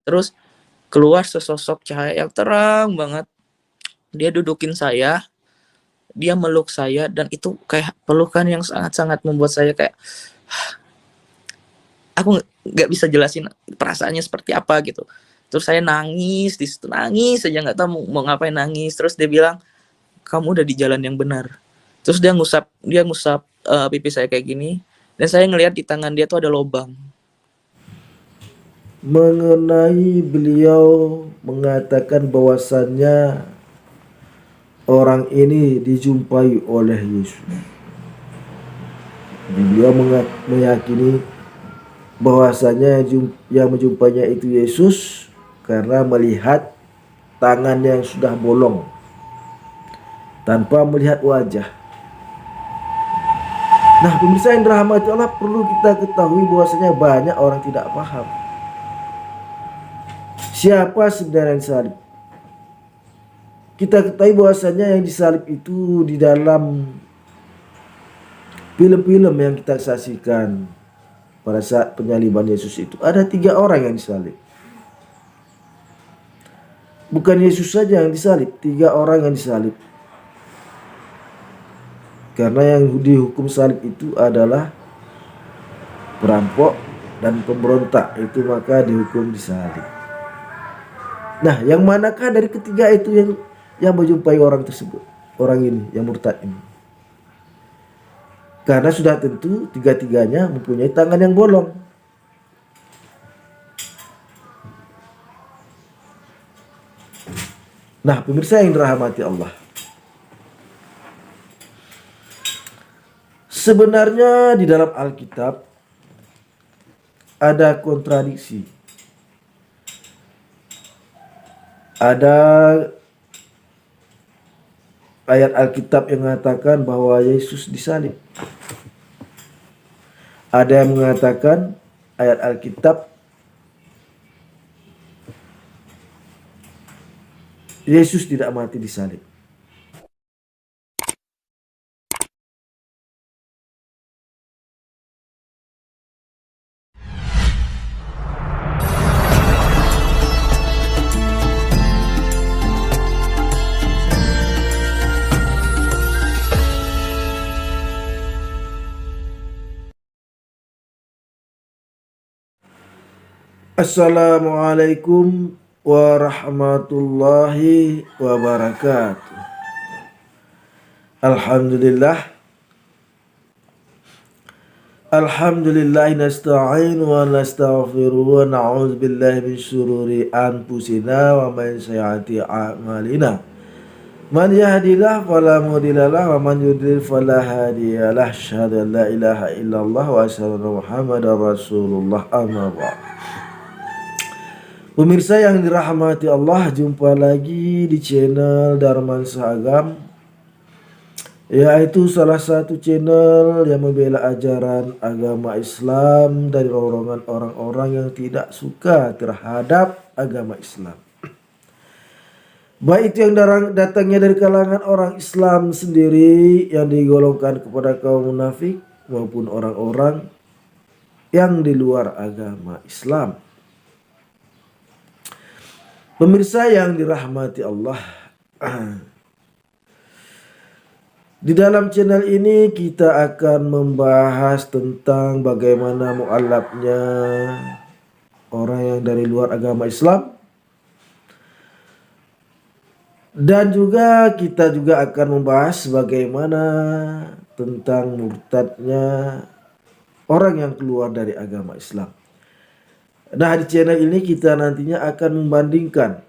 Terus keluar sesosok cahaya yang terang banget. Dia dudukin saya, dia meluk saya, dan itu kayak pelukan yang sangat-sangat membuat saya kayak, aku nggak bisa jelasin perasaannya seperti apa gitu. Terus saya nangis di situ, nangis aja, nggak tahu mau ngapain nangis. Terus dia bilang, kamu udah di jalan yang benar. Terus dia ngusap pipi saya kayak gini, dan saya ngelihat di tangan dia tuh ada lobang. Mengenai beliau mengatakan bahwasannya orang ini dijumpai oleh Yesus. Beliau meyakini bahwasanya yang menjumpainya itu Yesus karena melihat tangan yang sudah bolong tanpa melihat wajah. Nah, pemirsa yang dirahmati Allah, perlu kita ketahui bahwasanya banyak orang tidak paham siapa sebenarnya yang disalib. Kita ketahui bahwasanya yang disalib itu di dalam film-film yang kita saksikan pada saat penyaliban Yesus itu ada 3 orang yang disalib. Bukan Yesus saja yang disalib, 3 orang yang disalib. Karena yang dihukum salib itu adalah perampok dan pemberontak, itu maka dihukum disalib. Nah, yang manakah dari ketiga itu yang menjumpai orang tersebut, orang ini yang murtad ini? Karena sudah tentu tiga-tiganya mempunyai tangan yang bolong. Nah, pemirsa yang dirahmati Allah, sebenarnya di dalam Alkitab ada kontradiksi. Ada ayat Alkitab yang mengatakan bahwa Yesus disalib. Ada yang mengatakan ayat Alkitab Yesus tidak mati disalib. Assalamualaikum warahmatullahi wabarakatuh. Alhamdulillah nasta'in wa nastaghfiru wa na'udzu billahi min syururi anfusina wa min sayyiati a'malina. Man yahdihillahu fala mudhillalah wa man yudlil fala hadiyalah. Asyhadu an la ilaha illallah wa asyhadu anna Muhammadar Rasulullah, amma ba'd. Pemirsa yang dirahmati Allah, jumpa lagi di channel Darmansa Agam, yaitu salah satu channel yang membela ajaran agama Islam dari rombongan orang-orang yang tidak suka terhadap agama Islam. Baik itu yang datangnya dari kalangan orang Islam sendiri yang digolongkan kepada kaum munafik, maupun orang-orang yang di luar agama Islam. Pemirsa yang dirahmati Allah, di dalam channel ini kita akan membahas tentang bagaimana mu'alafnya orang yang dari luar agama Islam. Dan juga kita juga akan membahas bagaimana tentang murtadnya orang yang keluar dari agama Islam. Nah, di channel ini kita nantinya akan membandingkan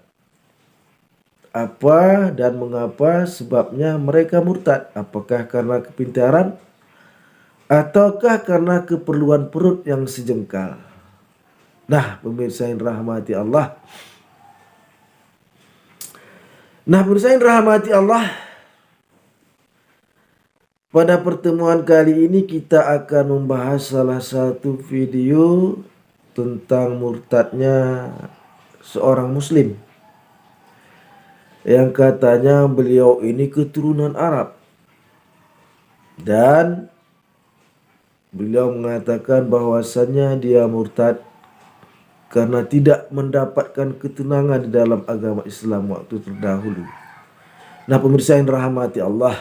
apa dan mengapa sebabnya mereka murtad. Apakah karena kepintaran ataukah karena keperluan perut yang sejengkal. Nah, pemirsa yang rahmati Allah. Pada pertemuan kali ini kita akan membahas salah satu video tentang murtadnya seorang muslim yang katanya beliau ini keturunan Arab, dan beliau mengatakan bahwasannya dia murtad karena tidak mendapatkan ketenangan di dalam agama Islam waktu terdahulu. Nah, pemirsa yang dirahmati Allah,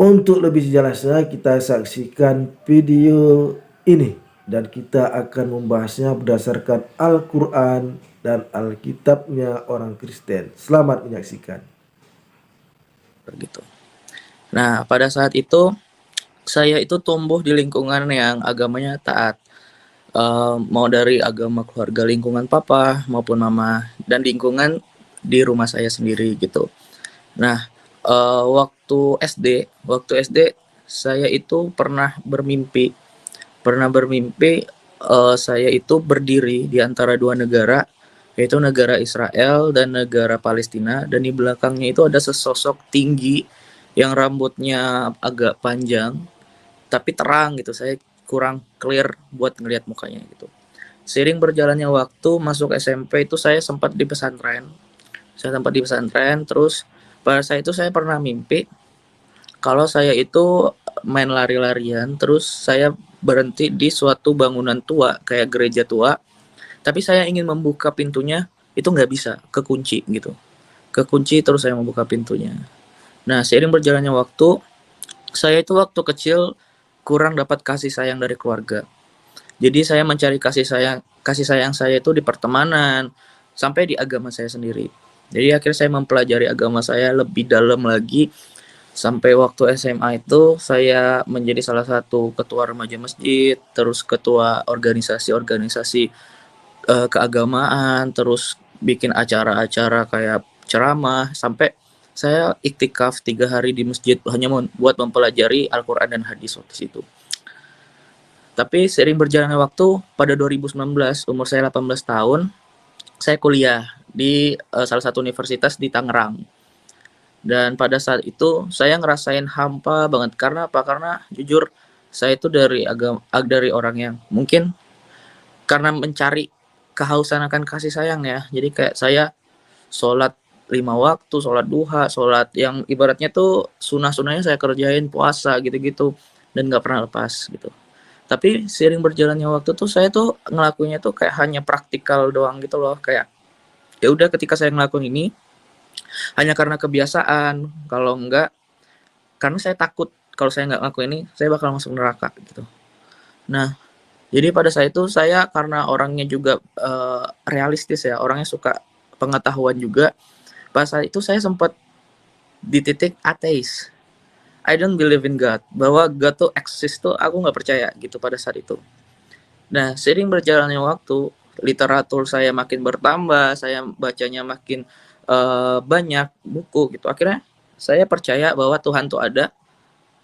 untuk lebih jelasnya kita saksikan video ini dan kita akan membahasnya berdasarkan Al-Quran dan Alkitabnya orang Kristen. Selamat menyaksikan. Begitu. Nah, pada saat itu saya itu tumbuh di lingkungan yang agamanya taat. Mau dari agama keluarga, lingkungan papa maupun mama, dan lingkungan di rumah saya sendiri gitu. Nah, waktu SD saya itu pernah bermimpi saya itu berdiri di antara dua negara, yaitu negara Israel dan negara Palestina, dan di belakangnya itu ada sesosok tinggi yang rambutnya agak panjang tapi terang gitu. Saya kurang clear buat ngelihat mukanya gitu. Seiring berjalannya waktu masuk SMP itu saya sempat di pesantren. Terus pada saat itu saya pernah mimpi kalau saya itu main lari-larian, terus saya berhenti di suatu bangunan tua kayak gereja tua, tapi saya ingin membuka pintunya itu nggak bisa, kekunci gitu. Kekunci terus saya membuka pintunya. Nah, seiring berjalannya waktu, saya itu waktu kecil kurang dapat kasih sayang dari keluarga. Jadi saya mencari kasih sayang saya itu di pertemanan sampai di agama saya sendiri. Jadi akhirnya saya mempelajari agama saya lebih dalam lagi sampai waktu SMA itu saya menjadi salah satu ketua remaja masjid, terus ketua organisasi-organisasi keagamaan, terus bikin acara-acara kayak ceramah, sampai saya iktikaf 3 hari di masjid hanya buat mempelajari Al-Quran dan hadis waktu situ. Tapi seiring berjalannya waktu, pada 2019, umur saya 18 tahun, saya kuliah di salah satu universitas di Tangerang. Dan pada saat itu saya ngerasain hampa banget. Karena apa? Karena jujur saya itu dari orang yang mungkin karena mencari kehausan akan kasih sayang ya. Jadi kayak saya sholat 5 waktu, sholat duha, sholat yang ibaratnya tuh sunah-sunahnya saya kerjain, puasa gitu-gitu, dan gak pernah lepas gitu. Tapi seiring berjalannya waktu tuh saya tuh ngelakuinnya tuh kayak hanya praktikal doang gitu loh. Kayak ya udah, ketika saya ngelakuin ini hanya karena kebiasaan, kalau enggak karena saya takut kalau saya nggak ngelakuin ini saya bakal masuk neraka gitu. Nah, jadi pada saat itu saya karena orangnya juga realistis ya, orangnya suka pengetahuan juga. Pas saat itu saya sempat di titik ateis. I don't believe in God. Bahwa God tuh exist tuh aku nggak percaya gitu pada saat itu. Nah, seiring berjalannya waktu, literatur saya makin bertambah, saya bacanya makin banyak buku gitu. Akhirnya saya percaya bahwa Tuhan tuh ada,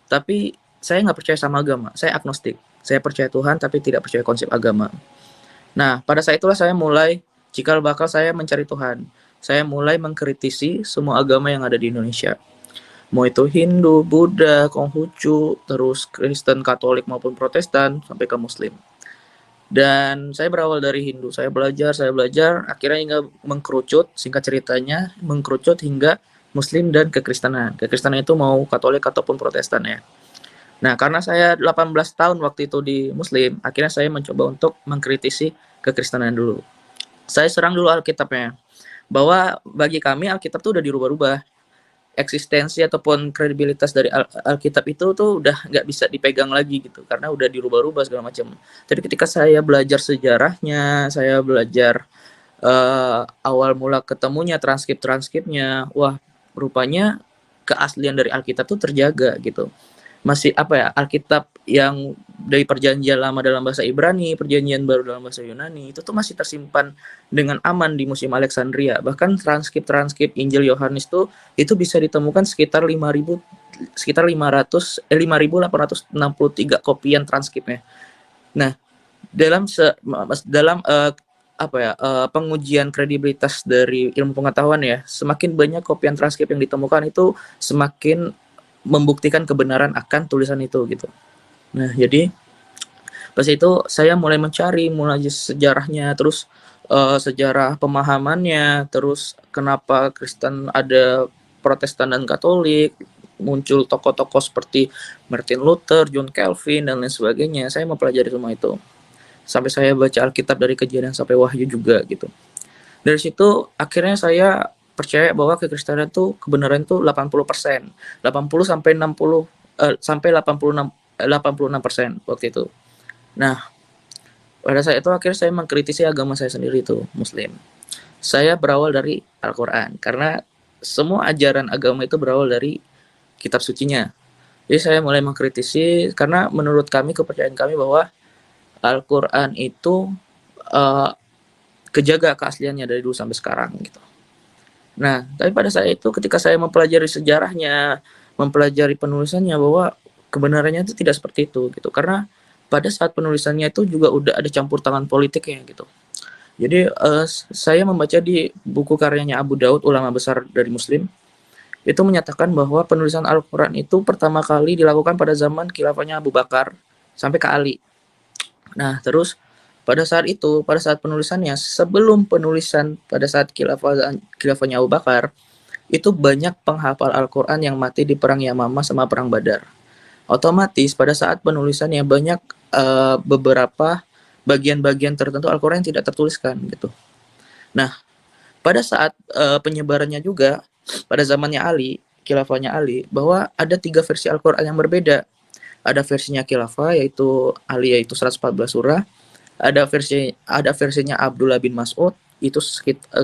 tapi saya nggak percaya sama agama. Saya agnostik. Saya percaya Tuhan tapi tidak percaya konsep agama. Nah, pada saat itulah saya mulai cikal bakal saya mencari Tuhan. Saya mulai mengkritisi semua agama yang ada di Indonesia. Mau itu Hindu, Buddha, Konghucu, terus Kristen, Katolik maupun Protestan, sampai ke Muslim. Dan saya berawal dari Hindu. Saya belajar, akhirnya hingga mengkerucut, singkat ceritanya, mengkerucut hingga Muslim dan kekristenan. Kekristenan itu mau Katolik ataupun Protestan ya. Nah, karena saya 18 tahun waktu itu di Muslim, akhirnya saya mencoba untuk mengkritisi kekristenan dulu. Saya serang dulu Alkitabnya. Bahwa bagi kami Alkitab itu udah dirubah-rubah. Eksistensi ataupun kredibilitas dari Alkitab itu tuh udah nggak bisa dipegang lagi gitu, karena udah dirubah-rubah segala macam. Jadi ketika saya belajar sejarahnya, saya belajar awal mula ketemunya transkripnya, wah rupanya keaslian dari Alkitab tuh terjaga gitu. Masih Alkitab yang dari perjanjian lama dalam bahasa Ibrani, perjanjian baru dalam bahasa Yunani, itu tuh masih tersimpan dengan aman di Museum Alexandria. Bahkan transkrip Injil Yohanes tuh itu bisa ditemukan sekitar 5.863 kopian transkripnya. Nah, dalam pengujian kredibilitas dari ilmu pengetahuan ya, semakin banyak kopian transkrip yang ditemukan itu semakin membuktikan kebenaran akan tulisan itu gitu. Nah, jadi pas itu saya mulai sejarahnya, terus sejarah pemahamannya, terus kenapa Kristen ada Protestan dan Katolik, muncul tokoh-tokoh seperti Martin Luther, John Calvin dan lain sebagainya. Saya mempelajari semua itu. sampai saya baca Alkitab dari Kejadian sampai Wahyu juga gitu. Dari situ akhirnya saya percaya bahwa kekristenan tuh kebenaran tuh 80%, 80 sampai 60 sampai 86% waktu itu. Nah, pada saat itu akhirnya saya mengkritisi agama saya sendiri itu Muslim. Saya berawal dari Al-Quran karena semua ajaran agama itu berawal dari kitab sucinya. Jadi saya mulai mengkritisi karena menurut kami, kepercayaan kami bahwa Al-Quran itu uh, kejaga keasliannya dari dulu sampai sekarang gitu. Nah, tapi pada saat itu ketika saya mempelajari sejarahnya, mempelajari penulisannya, bahwa kebenarannya itu tidak seperti itu gitu. Karena pada saat penulisannya itu juga udah ada campur tangan politiknya gitu. Jadi saya membaca di buku karyanya Abu Daud, ulama besar dari Muslim, itu menyatakan bahwa penulisan Al-Quran itu pertama kali dilakukan pada zaman khilafahnya Abu Bakar sampai ke Ali. Nah, terus pada saat penulisannya, sebelum penulisan pada saat khilafahnya Abu Bakar, itu banyak penghafal Al-Quran yang mati di perang Yamamah sama perang Badar. Otomatis pada saat penulisannya banyak beberapa bagian-bagian tertentu Al-Quran yang tidak tertuliskan gitu. Nah, pada saat penyebarannya juga pada zamannya Ali, khilafahnya Ali, bahwa ada 3 versi Al-Quran yang berbeda. Ada versinya khilafah yaitu Ali, yaitu 114 surah. Ada versinya Abdullah bin Mas'ud, itu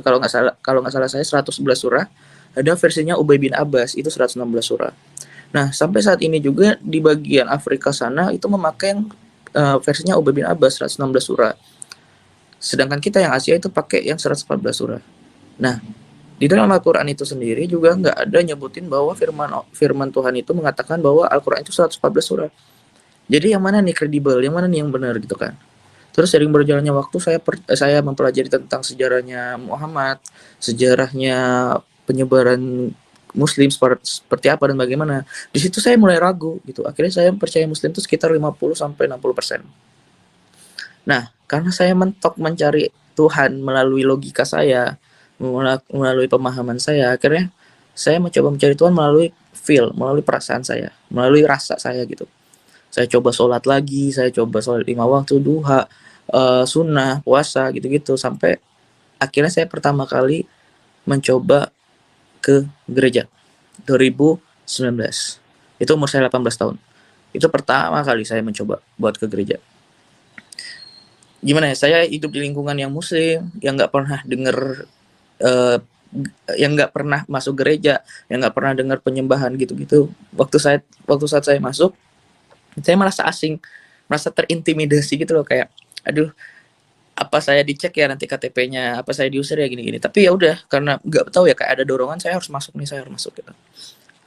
kalau nggak salah saya 111 surah. Ada versinya Ubay bin Abbas, itu 116 surah. Nah, sampai saat ini juga di bagian Afrika sana itu memakai yang versinya Ubay bin Abbas 116 surah. Sedangkan kita yang Asia itu pakai yang 114 surah. Nah, di dalam Al-Quran itu sendiri juga nggak ada nyebutin bahwa firman Tuhan itu mengatakan bahwa Al-Quran itu 114 surah. Jadi yang mana nih kredibel, yang mana nih yang benar gitu kan. Terus sering berjalannya waktu saya mempelajari tentang sejarahnya Muhammad, sejarahnya penyebaran Muslim seperti apa dan bagaimana. Di situ saya mulai ragu gitu. Akhirnya saya percaya Muslim itu sekitar 50 sampai 60%. Nah, karena saya mentok mencari Tuhan melalui logika saya, melalui pemahaman saya, akhirnya saya mencoba mencari Tuhan melalui melalui perasaan saya, melalui rasa saya gitu. Saya coba sholat lagi, saya coba sholat 5 waktu, duha, sunnah, puasa gitu-gitu, sampai akhirnya saya pertama kali mencoba ke gereja 2019. Itu umur saya 18 tahun. Itu pertama kali saya mencoba buat ke gereja. Gimana ya, saya hidup di lingkungan yang Muslim, yang nggak pernah dengar yang nggak pernah masuk gereja, yang nggak pernah dengar penyembahan gitu-gitu. Waktu saat saya masuk, saya merasa asing, merasa terintimidasi gitu loh, kayak aduh, apa saya dicek ya nanti KTP-nya, apa saya diusir ya gini-gini. Tapi ya udah, karena nggak tahu ya, kayak ada dorongan saya harus masuk gitu.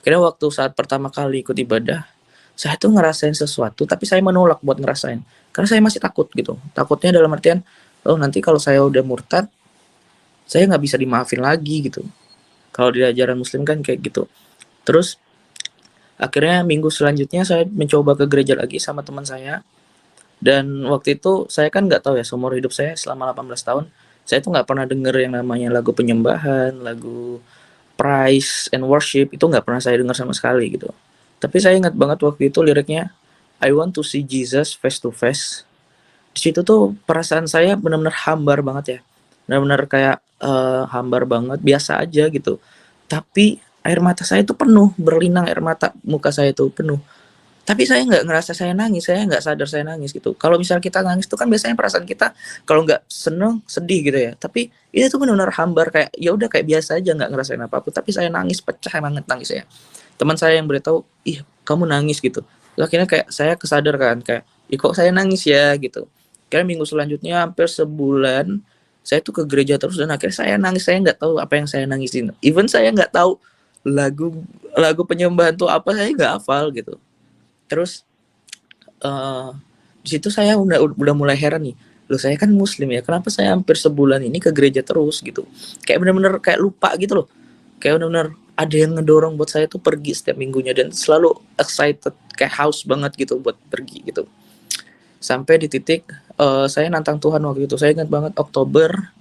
Akhirnya waktu saat pertama kali ikut ibadah, saya tuh ngerasain sesuatu, tapi saya menolak buat ngerasain, karena saya masih takut gitu. Takutnya dalam artian, oh nanti kalau saya udah murtad, saya nggak bisa dimaafin lagi gitu. Kalau di ajaran Muslim kan kayak gitu. Terus akhirnya minggu selanjutnya saya mencoba ke gereja lagi sama teman saya. Dan waktu itu saya kan nggak tahu ya, seumur hidup saya selama 18 tahun, saya tuh nggak pernah denger yang namanya lagu penyembahan, lagu praise and worship, itu nggak pernah saya dengar sama sekali gitu. Tapi saya ingat banget waktu itu liriknya, I want to see Jesus face to face. Di situ tuh perasaan saya benar-benar hambar banget ya. Benar-benar kayak hambar banget, biasa aja gitu. Tapi air mata saya tuh penuh, berlinang air mata, muka saya tuh penuh. Tapi saya nggak ngerasa saya nangis, saya nggak sadar saya nangis gitu. Kalau misalnya kita nangis itu kan biasanya perasaan kita kalau nggak seneng, sedih gitu ya. Tapi ini tuh benar-benar hambar, kayak ya udah kayak biasa aja, nggak ngerasain apa-apa. Tapi saya nangis, pecah banget nangis saya. Teman saya yang beritahu, ih kamu nangis gitu. Terus akhirnya kayak saya kesadar kan, kayak ih kok saya nangis ya gitu. Kayak minggu selanjutnya hampir sebulan saya tuh ke gereja terus, dan akhirnya saya nangis. Saya nggak tahu apa yang saya nangisin. Even saya nggak tahu lagu penyembahan tuh apa, saya nggak hafal gitu. Terus di situ saya udah mulai heran nih, loh saya kan Muslim ya, kenapa saya hampir sebulan ini ke gereja terus gitu. Kayak benar-benar kayak lupa gitu loh, kayak benar-benar ada yang ngedorong buat saya tuh pergi setiap minggunya, dan selalu excited, kayak haus banget gitu buat pergi gitu. Sampai di titik saya nantang Tuhan waktu itu. Saya ingat banget Oktober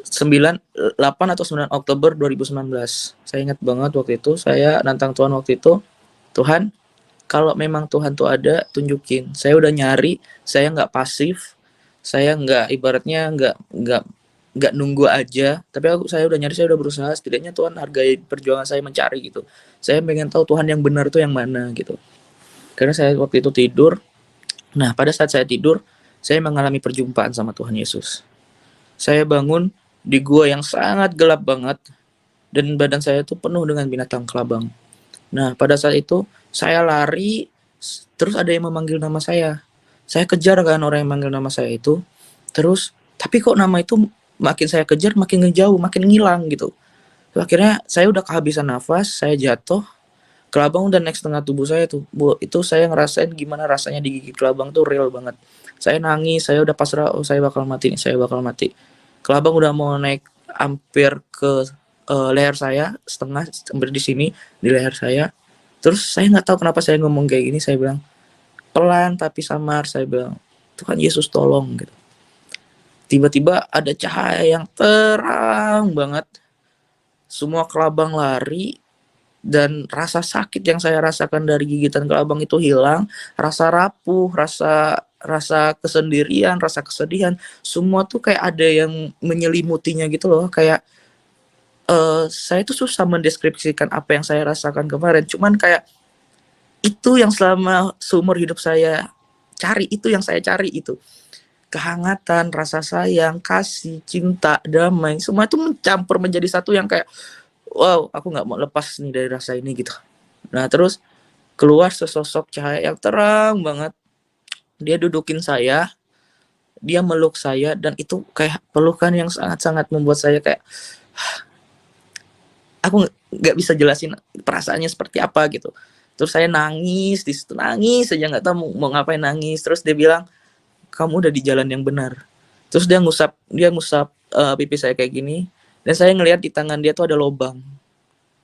8 atau 9 Oktober 2019. Saya ingat banget waktu itu saya nantang Tuhan waktu itu. Tuhan, kalau memang Tuhan tuh ada, tunjukin. Saya udah nyari, saya nggak pasif, Saya nggak ibaratnya nggak nunggu aja, tapi saya udah nyari, saya udah berusaha, setidaknya Tuhan hargai perjuangan saya mencari gitu. Saya pengen tahu Tuhan yang benar tuh yang mana gitu. Karena saya waktu itu tidur, nah pada saat saya tidur, saya mengalami perjumpaan sama Tuhan Yesus. Saya bangun di gua yang sangat gelap banget dan badan saya tuh penuh dengan binatang kelabang. Nah, pada saat itu saya lari, terus ada yang memanggil nama saya. Saya kejar kan orang yang manggil nama saya itu. Terus, tapi kok nama itu makin saya kejar makin ngejauh, makin ngilang gitu. Akhirnya saya udah kehabisan nafas, saya jatuh. Kelabang udah naik setengah tubuh saya tuh. Itu saya ngerasain gimana rasanya digigit kelabang tuh real banget. Saya nangis, saya udah pasrah, oh saya bakal mati nih, saya bakal mati. Kelabang udah mau naik hampir ke leher saya, setengah hampir di sini di leher saya. Terus saya nggak tahu kenapa saya ngomong kayak gini, saya bilang pelan tapi samar, saya bilang Tuhan Yesus tolong gitu. Tiba-tiba ada cahaya yang terang banget, semua kelabang lari, dan rasa sakit yang saya rasakan dari gigitan kelabang itu hilang, rasa rapuh, rasa rasa kesendirian, rasa kesedihan, semua tuh kayak ada yang menyelimutinya gitu loh, kayak saya tuh susah mendeskripsikan apa yang saya rasakan kemarin, cuman kayak itu yang selama seumur hidup saya cari, itu yang saya cari itu. Kehangatan, rasa sayang, kasih, cinta, damai, semua itu mencampur menjadi satu yang kayak, wow, aku nggak mau lepas nih dari rasa ini gitu. Nah terus keluar sesosok cahaya yang terang banget. Dia dudukin saya, dia meluk saya, dan itu kayak pelukan yang sangat-sangat membuat saya kayak, aku nggak bisa jelasin perasaannya seperti apa gitu. Terus saya nangis, di situ nangis aja nggak tahu mau ngapain nangis. Terus dia bilang, kamu udah di jalan yang benar. Terus dia ngusap pipi saya kayak gini, dan saya ngelihat di tangan dia tuh ada lubang.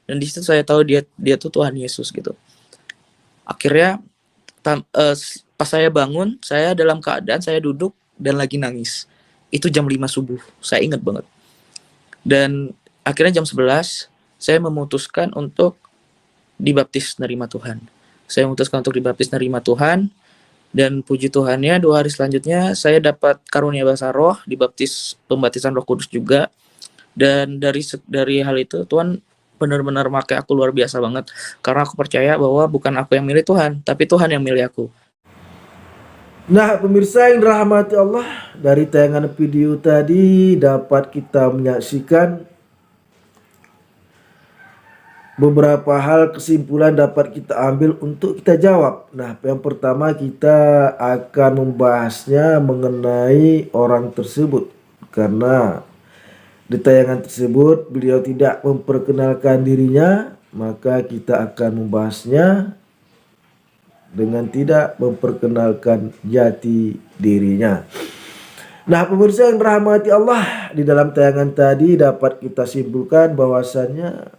Dan di situ saya tahu dia tuh Tuhan Yesus gitu. Akhirnya pas saya bangun, saya dalam keadaan saya duduk dan lagi nangis. Itu jam 5 subuh, saya ingat banget. Dan akhirnya jam 11 saya memutuskan untuk dibaptis nerima Tuhan. Saya memutuskan untuk dibaptis nerima Tuhan, dan puji Tuhannya 2 hari selanjutnya saya dapat karunia bahasa roh, dibaptis pembaptisan Roh Kudus juga. Dan dari hal itu Tuhan benar-benar pakai aku luar biasa banget, karena aku percaya bahwa bukan aku yang milih Tuhan, tapi Tuhan yang milih aku. Nah, pemirsa yang dirahmati Allah, dari tayangan video tadi dapat kita menyaksikan beberapa hal kesimpulan dapat kita ambil untuk kita jawab. Nah, yang pertama kita akan membahasnya mengenai orang tersebut, karena di tayangan tersebut beliau tidak memperkenalkan dirinya, maka kita akan membahasnya dengan tidak memperkenalkan jati dirinya. Nah, pemirsa yang dirahmati Allah, di dalam tayangan tadi dapat kita simpulkan bahwasannya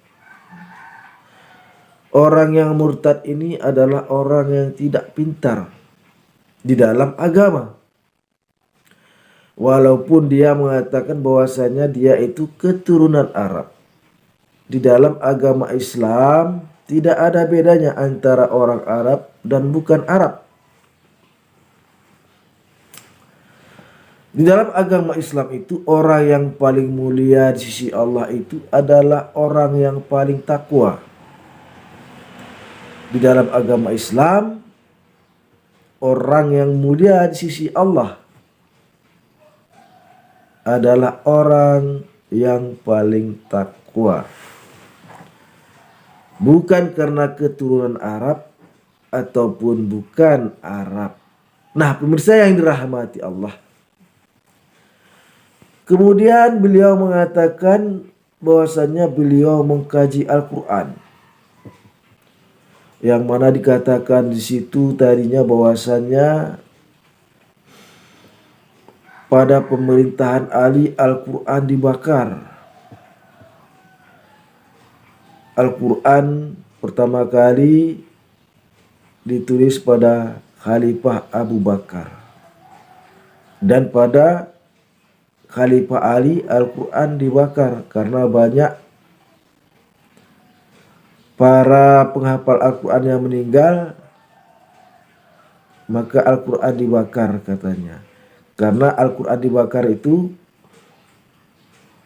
orang yang murtad ini adalah orang yang tidak pintar di dalam agama. Walaupun dia mengatakan bahwasanya dia itu keturunan Arab. Di dalam agama Islam tidak ada bedanya antara orang Arab dan bukan Arab. Di dalam agama Islam itu orang yang paling mulia di sisi Allah itu adalah orang yang paling takwa. Di dalam agama Islam, orang yang mulia di sisi Allah adalah orang yang paling takwa. Bukan karena keturunan Arab ataupun bukan Arab. Nah, pemirsa yang dirahmati Allah, kemudian beliau mengatakan bahwasannya beliau mengkaji Al-Quran, yang mana dikatakan di situ tadinya bahwasannya pada pemerintahan Ali Al-Quran dibakar. Al-Quran pertama kali ditulis pada Khalifah Abu Bakar, dan pada Khalifah Ali Al-Quran dibakar karena banyak para penghafal Al-Quran yang meninggal, maka Al-Quran dibakar katanya. Karena Al-Quran dibakar itu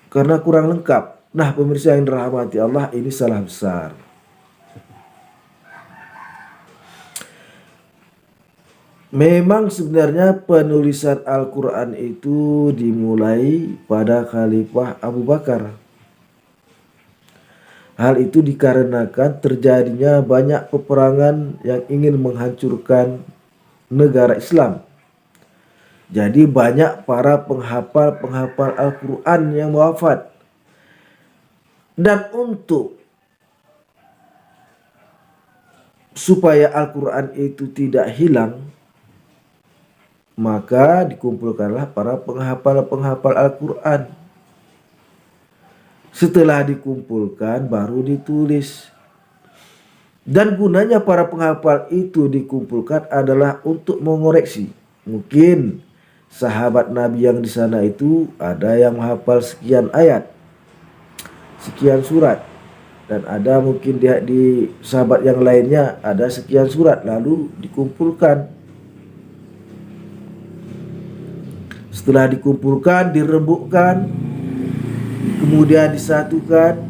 karena kurang lengkap. Nah, pemirsa yang dirahmati Allah, ini salah besar. Memang sebenarnya penulisan Al-Quran itu dimulai pada Khalifah Abu Bakar. Hal itu dikarenakan terjadinya banyak peperangan yang ingin menghancurkan negara Islam. Jadi banyak para penghafal Al-Quran yang wafat. Dan untuk supaya Al-Quran itu tidak hilang, maka dikumpulkanlah para penghafal Al-Quran. Setelah dikumpulkan baru ditulis. Dan gunanya para penghafal itu dikumpulkan adalah untuk mengoreksi. Mungkin sahabat Nabi yang di sana itu ada yang menghafal sekian ayat, sekian surat, dan ada mungkin di sahabat yang lainnya ada sekian surat, lalu dikumpulkan. Setelah dikumpulkan, dirembukkan, kemudian disatukan,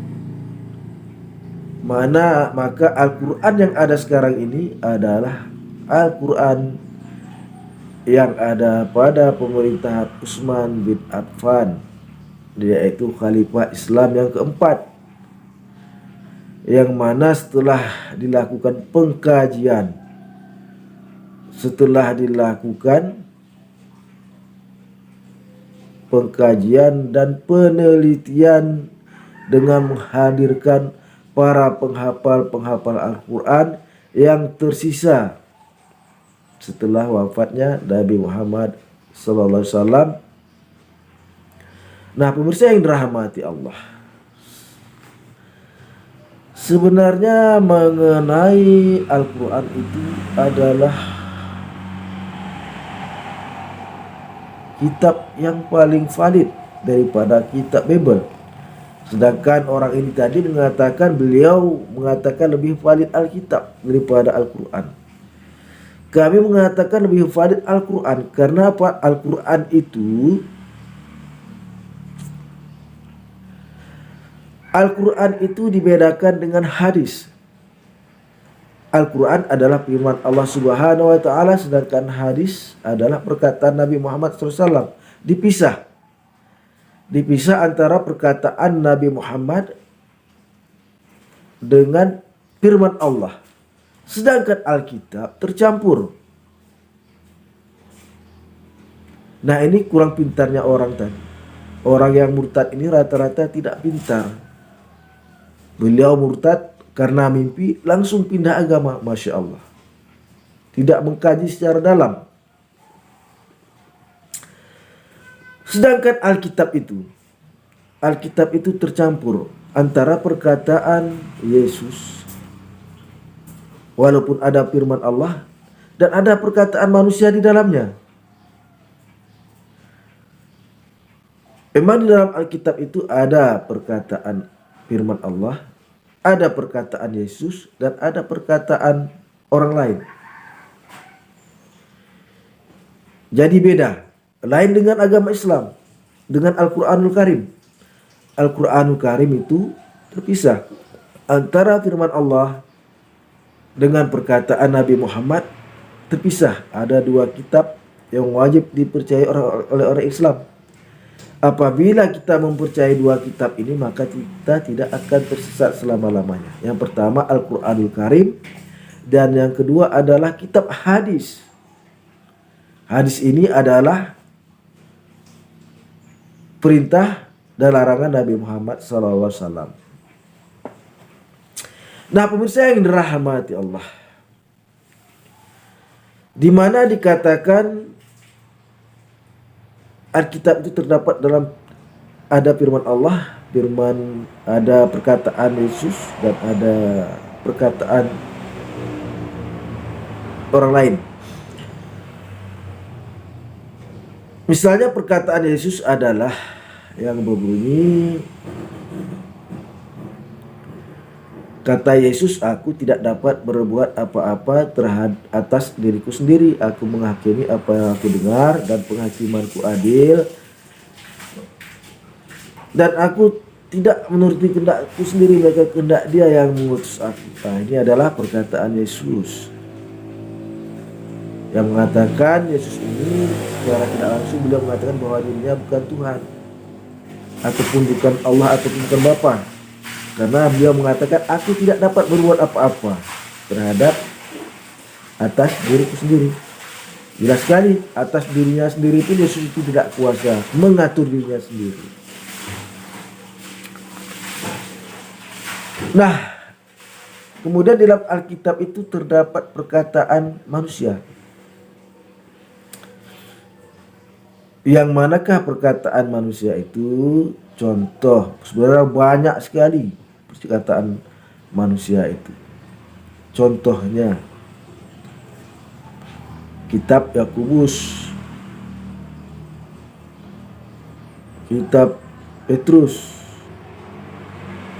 maka Al-Quran yang ada sekarang ini adalah Al-Quran yang ada pada pemerintahan Utsman bin Affan, yaitu Khalifah Islam yang keempat, yang mana setelah dilakukan pengkajian, dan penelitian dengan menghadirkan para penghafal Al-Quran yang tersisa setelah wafatnya Nabi Muhammad SAW. Nah, pemirsa yang dirahmati Allah, sebenarnya mengenai Al-Quran itu adalah kitab yang paling valid daripada kitab Bible. Sedangkan orang ini tadi beliau mengatakan lebih valid Alkitab daripada Al-Quran. Kami mengatakan lebih valid Al-Quran karena apa? Al-Quran itu dibedakan dengan hadis. Al-Quran adalah firman Allah Subhanahu wa Ta'ala, sedangkan hadis adalah perkataan Nabi Muhammad SAW. Dipisah antara perkataan Nabi Muhammad dengan firman Allah. Sedangkan Alkitab tercampur. Nah, ini kurang pintarnya orang tadi. Orang yang murtad ini rata-rata tidak pintar. Beliau murtad karena mimpi langsung pindah agama, Masya Allah. Tidak mengkaji secara dalam. Sedangkan Alkitab itu tercampur antara perkataan Yesus, walaupun ada firman Allah, dan ada perkataan manusia di dalamnya. Memang di dalam Alkitab itu ada perkataan firman Allah, ada perkataan Yesus, dan ada perkataan orang lain. Jadi beda. Lain dengan agama Islam, dengan Al-Quranul Karim. Al-Quranul Karim itu terpisah antara firman Allah dengan perkataan Nabi Muhammad, terpisah. Ada dua kitab yang wajib dipercayai oleh orang Islam. Apabila kita mempercayai dua kitab ini, maka kita tidak akan tersesat selama-lamanya. Yang pertama Al-Quranul Karim, dan yang kedua adalah kitab hadis. Hadis ini adalah perintah dan larangan Nabi Muhammad SAW. Nah, pemirsa yang dirahmati Allah, di mana dikatakan Alkitab itu terdapat dalam ada firman Allah, ada perkataan Yesus, dan ada perkataan orang lain. Misalnya perkataan Yesus adalah yang berbunyi, Kata Yesus, aku tidak dapat berbuat apa-apa terhadap atas diriku sendiri. Aku menghakimi apa yang aku dengar dan penghakimanku adil. Dan aku tidak menuruti kehendakku sendiri, maka kehendak Dia yang mengutus aku. Nah, ini adalah perkataan Yesus yang mengatakan, Yesus ini secara tidak langsung beliau mengatakan bahwa dirinya bukan Tuhan, ataupun bukan Allah, ataupun bukan Bapa. Karena beliau mengatakan, aku tidak dapat berbuat apa-apa terhadap atas diriku sendiri. Jelas sekali, atas dirinya sendiri itu Yesus itu tidak kuasa mengatur dirinya sendiri. Nah, kemudian dalam Alkitab itu terdapat perkataan manusia. Yang manakah perkataan manusia itu? Contoh, sebenarnya banyak sekali perkataan manusia itu. Contohnya, kitab Yakobus, kitab Petrus,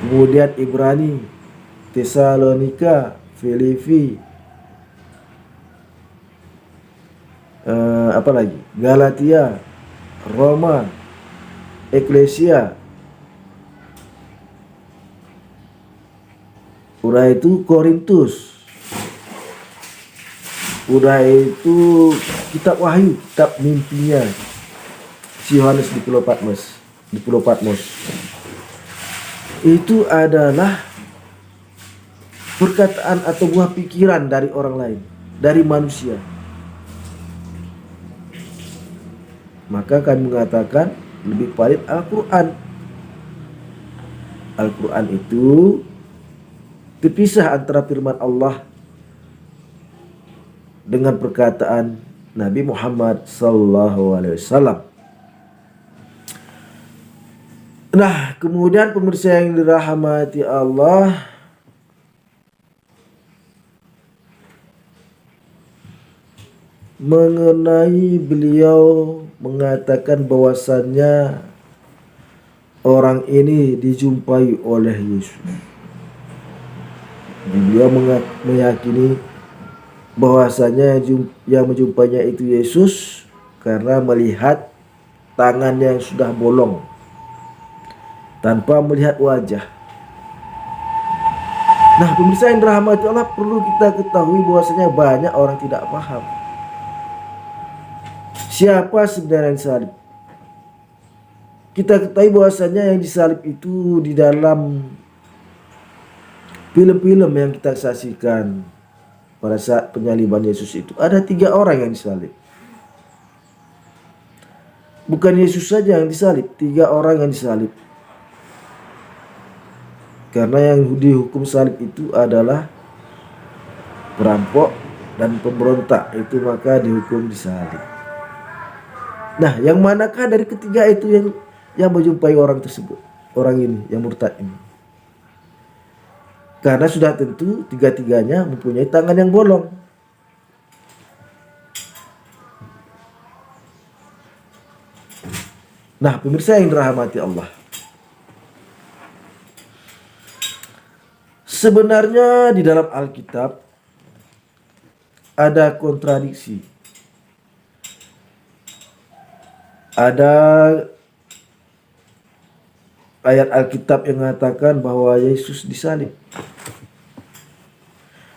kemudian Ibrani, Tesalonika, Filipi, apa lagi? Galatia, Roma, Eklesia. Udah itu Korintus. Udah itu kitab Wahyu, kitab mimpinya si Yohanes di Pulau Patmos. Itu adalah perkataan atau buah pikiran dari orang lain, dari manusia. Maka kami mengatakan lebih valid Al-Quran. Al-Quran itu terpisah antara firman Allah dengan perkataan Nabi Muhammad SAW. Nah, kemudian pemirsa yang dirahmati Allah, mengenai beliau mengatakan bahwasannya orang ini dijumpai oleh Yesus. Beliau meyakini bahwasanya yang menjumpainya itu Yesus karena melihat tangan yang sudah bolong tanpa melihat wajah. Nah, pemirsa yang dirahmati Allah, perlu kita ketahui bahwasanya banyak orang tidak paham siapa sebenarnya yang disalib. Kita ketahui bahwasanya yang disalib itu di dalam film-film yang kita saksikan pada saat penyaliban Yesus itu ada 3 orang yang disalib. Bukan Yesus saja yang disalib, 3 orang yang disalib. Karena yang dihukum salib itu adalah perampok dan pemberontak, itu maka dihukum disalib. Nah, yang manakah dari ketiga itu yang menjumpai orang tersebut, orang ini yang murtad ini? Karena sudah tentu 3-tiganya mempunyai tangan yang bolong. Nah, pemirsa yang dirahmati Allah, sebenarnya di dalam Alkitab ada kontradiksi. Ada ayat Alkitab yang mengatakan bahwa Yesus disalib.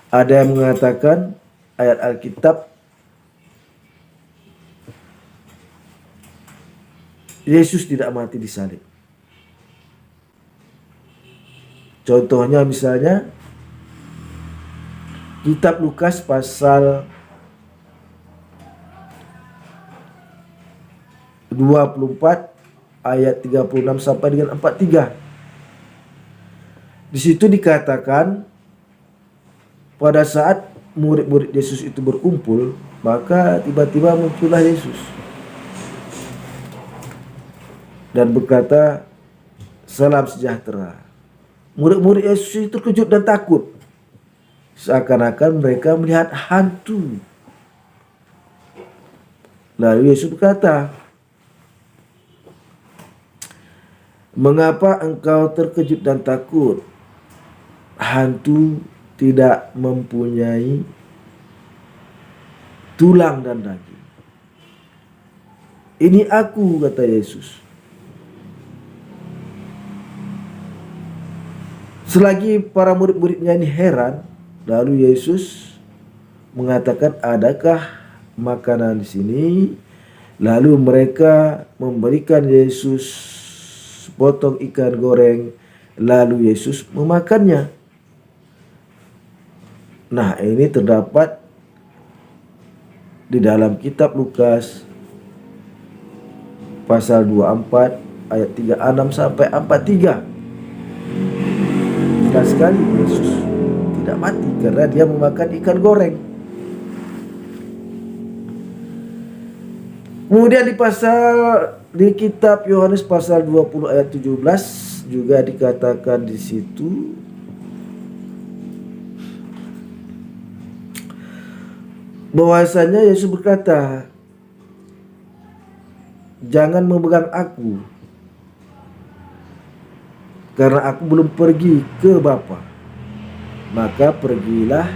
Ada yang mengatakan ayat Alkitab Yesus tidak mati disalib. Contohnya misalnya kitab Lukas pasal 24 ayat 36 sampai dengan 43. Di situ dikatakan pada saat murid-murid Yesus itu berkumpul, maka tiba-tiba muncullah Yesus dan berkata, "Salam sejahtera." Murid-murid Yesus itu terkejut dan takut, seakan-akan mereka melihat hantu. Lalu Yesus berkata, "Mengapa engkau terkejut dan takut? hantu tidak mempunyai tulang dan daging. Ini aku, kata Yesus. Selagi para murid-muridnya ini heran, lalu Yesus mengatakan, adakah makanan di sini? Lalu mereka memberikan Yesus potong ikan goreng, lalu Yesus memakannya. Nah, ini terdapat di dalam kitab Lukas pasal 24 ayat 36 sampai 43. Jelas sekali Yesus tidak mati karena dia memakan ikan goreng. Kemudian di kitab Yohanes pasal 20 ayat 17 juga dikatakan di situ, bahwasanya Yesus berkata, jangan memegang aku, karena aku belum pergi ke Bapa. Maka pergilah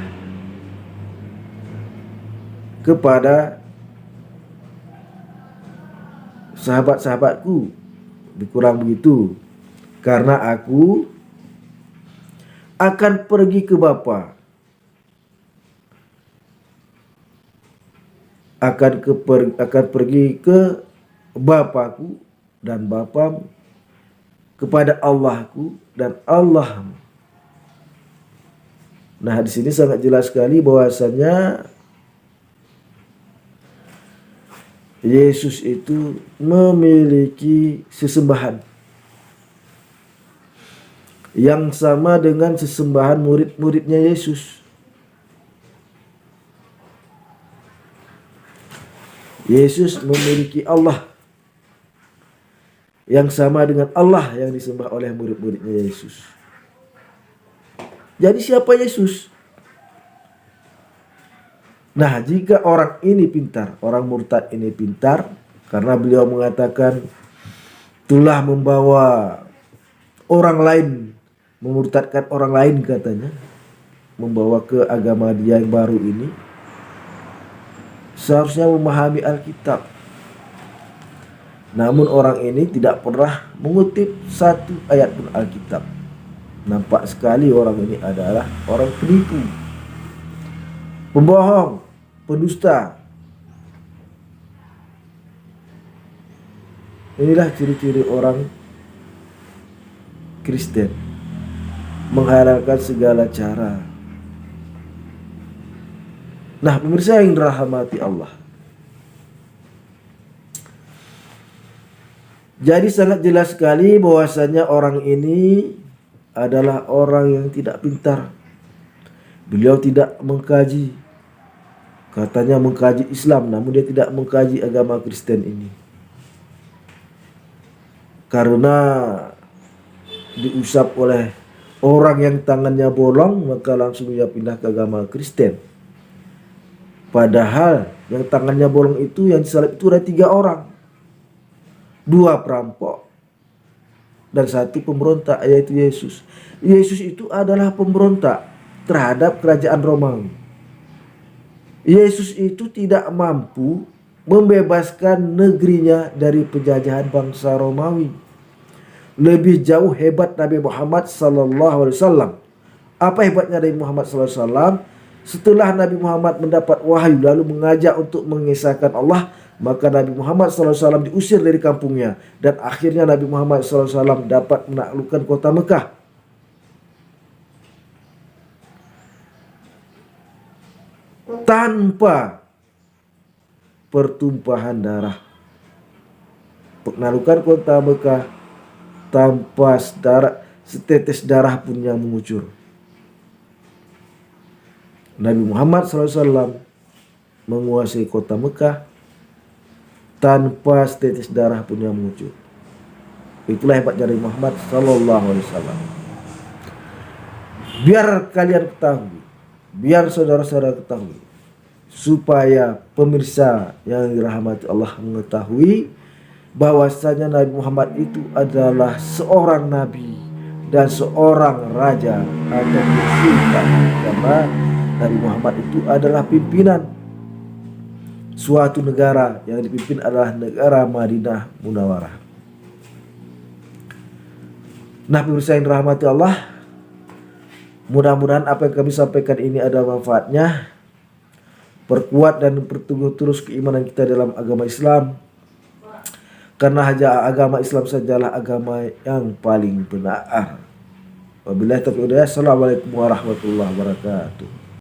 kepada sahabat-sahabatku, dikurang begitu, karena aku akan pergi ke Bapa, akan pergi ke Bapakku dan Bapamu, kepada Allahku dan Allahmu. Nah, di sini sangat jelas sekali bahwasanya Yesus itu memiliki sesembahan yang sama dengan sesembahan murid-muridnya Yesus. Yesus memiliki Allah yang sama dengan Allah yang disembah oleh murid-muridnya Yesus. Jadi siapa Yesus? Nah, jika orang ini pintar, orang murtad ini pintar, karena beliau mengatakan telah membawa orang lain, memurtadkan orang lain katanya, membawa ke agama dia yang baru ini, seharusnya memahami Alkitab. Namun orang ini tidak pernah mengutip satu ayat pun Alkitab. Nampak sekali orang ini adalah orang penipu, pembohong, pendusta. Inilah ciri-ciri orang Kristen, menghalalkan segala cara. Nah, pemirsa yang dirahmati Allah, jadi sangat jelas sekali bahwasanya orang ini adalah orang yang tidak pintar. Beliau tidak mengkaji, katanya mengkaji Islam, namun dia tidak mengkaji agama Kristen ini. Karena diusap oleh orang yang tangannya bolong, maka langsung dia pindah ke agama Kristen. Padahal yang tangannya bolong itu, yang disalib itu ada 3 orang. 2 perampok dan 1 pemberontak, yaitu Yesus. Yesus itu adalah pemberontak terhadap kerajaan Romawi. Yesus itu tidak mampu membebaskan negerinya dari penjajahan bangsa Romawi. Lebih jauh hebat Nabi Muhammad SAW. Apa hebatnya Nabi Muhammad SAW? Setelah Nabi Muhammad mendapat wahyu lalu mengajak untuk mengesahkan Allah, maka Nabi Muhammad SAW diusir dari kampungnya, dan akhirnya Nabi Muhammad SAW dapat menaklukkan kota Mekah. Tanpa pertumpahan darah. Penaklukan kota Mekah tanpa setetes darah pun yang mengucur. Nabi Muhammad SAW menguasai kota Mekah tanpa setetes darah pun yang mengucur. Itulah hebatnya Nabi Muhammad SAW. Biar kalian ketahui, biar saudara-saudara ketahui, supaya pemirsa yang dirahmati Allah mengetahui bahwasanya Nabi Muhammad itu adalah seorang nabi dan seorang raja atau sultan, karena Nabi Muhammad itu adalah pimpinan suatu negara yang dipimpin adalah negara Madinah Munawwarah. Nah, pemirsa yang dirahmati Allah, mudah-mudahan apa yang kami sampaikan ini ada manfaatnya. Perkuat dan perteguh terus keimanan kita dalam agama Islam, karena hanya agama Islam sajalah agama yang paling benar. Wabillahi taufiq wal hidayah. Assalamualaikum warahmatullahi wabarakatuh.